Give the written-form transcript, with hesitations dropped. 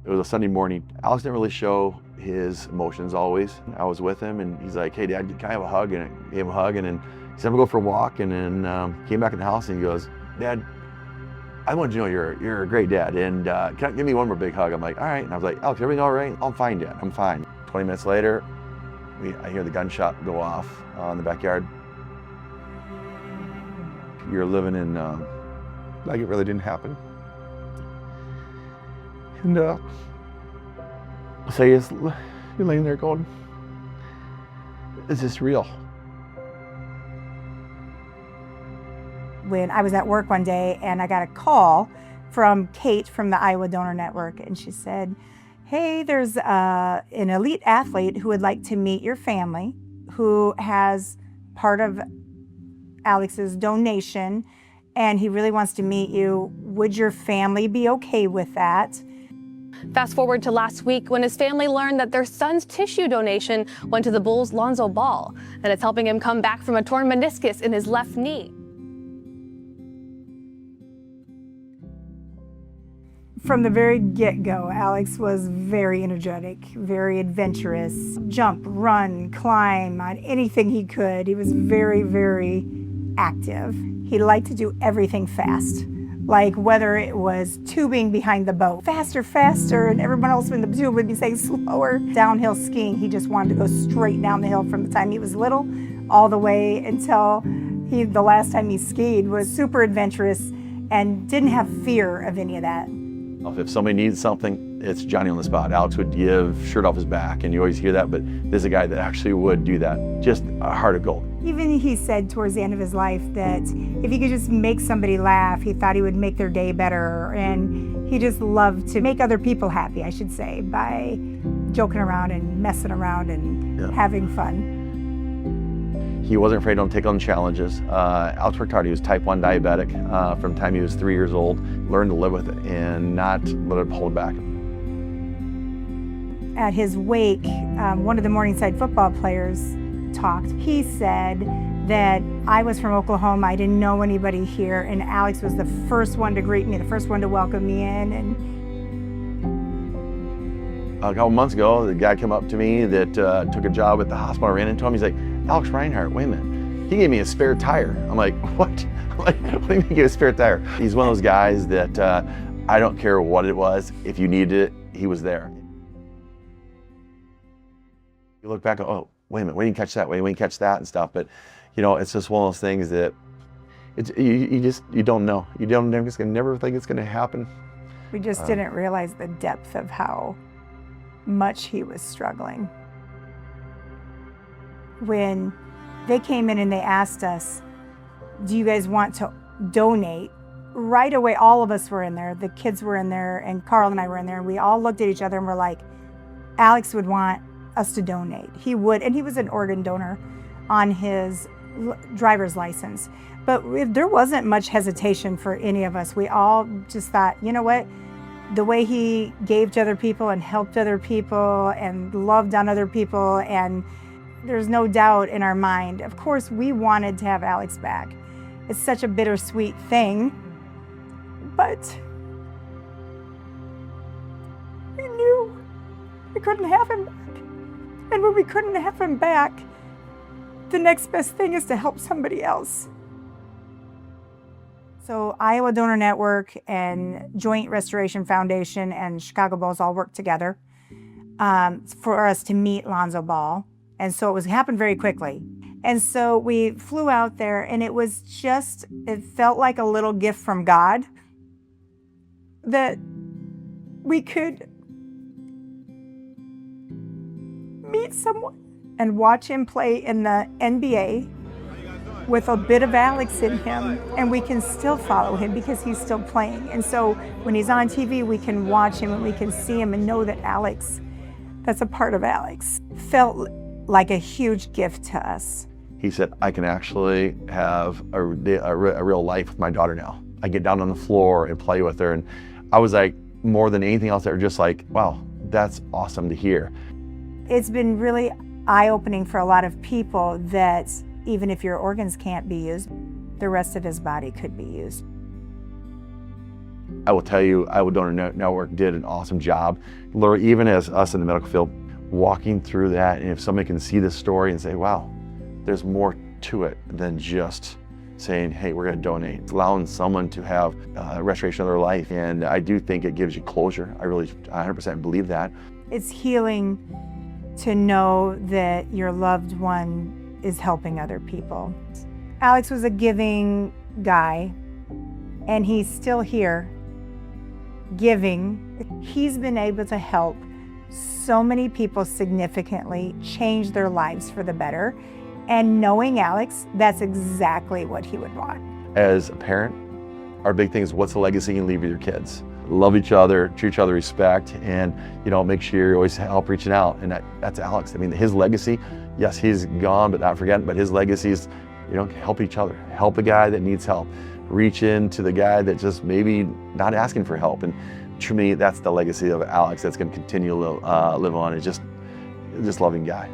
It was a Sunday morning. Alex didn't really show his emotions always. I was with him and he's like, hey Dad, can I have a hug? And I gave him a hug and then he said, I'm gonna go for a walk. And then came back in the house and he goes, Dad, I want you to know you're a great dad and can you give me one more big hug? I'm like, all right. And I was like, Alex, everything all right? I'm fine, Dad, I'm fine. 20 minutes later, I hear the gunshot go off in the backyard. You're living in, like it really didn't happen. And so you're laying there going, is this real? When I was at work one day and I got a call from Kate from the Iowa Donor Network, and she said, hey, there's an elite athlete who would like to meet your family, who has part of Alex's donation, and he really wants to meet you. Would your family be okay with that? Fast forward to last week when his family learned that their son's tissue donation went to the Bulls' Lonzo Ball, and it's helping him come back from a torn meniscus in his left knee. From the very get-go, Alex was very energetic, very adventurous. Jump, run, climb on anything he could. He was very, very active. He liked to do everything fast. Like whether it was tubing behind the boat, faster, faster, and everyone else in the tube would be saying slower. Downhill skiing, he just wanted to go straight down the hill from the time he was little all the way until the last time he skied was super adventurous and didn't have fear of any of that. If somebody needs something, it's Johnny on the spot. Alex would give shirt off his back, and you always hear that, but there's a guy that actually would do that. Just a heart of gold. Even he said towards the end of his life that if he could just make somebody laugh, he thought he would make their day better, and he just loved to make other people happy, I should say, by joking around and messing around and having fun. He wasn't afraid to take on challenges. Alex worked hard. He was type 1 diabetic from the time he was 3 years old, learned to live with it and not let it hold back. At his wake, one of the Morningside football players talked. He said that I was from Oklahoma, I didn't know anybody here, and Alex was the first one to greet me, the first one to welcome me in. And a couple months ago, the guy came up to me that took a job at the hospital. I ran into him. He's like, Alex Reinhart, wait a minute. He gave me a spare tire. I'm like, what? Like, what do you mean he gave a spare tire? He's one of those guys that I don't care what it was. If you needed it, he was there. You look back, oh, wait a minute, we didn't catch that, we didn't catch that and stuff. But, you know, it's just one of those things that you don't know. You don't never think it's going to happen. We just didn't realize the depth of how much he was struggling. When they came in and they asked us, do you guys want to donate? Right away, all of us were in there. The kids were in there, and Carl and I were in there. And we all looked at each other and were like, Alex would want us to donate. He would, and he was an organ donor on his driver's license. But there wasn't much hesitation for any of us. We all just thought, you know what? The way he gave to other people and helped other people and loved on other people, and there's no doubt in our mind. Of course, we wanted to have Alex back. It's such a bittersweet thing, but we knew we couldn't have him back. And when we couldn't have him back, the next best thing is to help somebody else. So Iowa Donor Network and Joint Restoration Foundation and Chicago Bulls all worked together for us to meet Lonzo Ball. And so it happened very quickly. And so we flew out there, and it felt like a little gift from God that we could meet someone and watch him play in the NBA with a bit of Alex in him, and we can still follow him because he's still playing. And so when he's on TV, we can watch him and we can see him and know that Alex, that's a part of Alex. Felt like a huge gift to us. He said, I can actually have a real life with my daughter now. I get down on the floor and play with her. And I was like, more than anything else, they were just like, wow, that's awesome to hear. It's been really eye-opening for a lot of people that even if your organs can't be used, the rest of his body could be used. I will tell you, Iowa Donor Network did an awesome job. Literally, even as us in the medical field, walking through that, and if somebody can see this story and say, wow, there's more to it than just saying, hey, we're going to donate. It's allowing someone to have a restoration of their life. And I do think it gives you closure. I 100% believe that. It's healing to know that your loved one is helping other people. Alex was a giving guy, and he's still here giving. He's been able to help so many people significantly change their lives for the better. And knowing Alex, that's exactly what he would want. As a parent, our big thing is what's the legacy you leave with your kids? Love each other, treat each other with respect, and make sure you always help reaching out. And that's Alex. I mean, his legacy, yes, he's gone, but not forgotten, but his legacy is, help each other. Help a guy that needs help. Reach into the guy that just maybe not asking for help. And to me, that's the legacy of Alex that's going to continue to live on. It's just loving guy.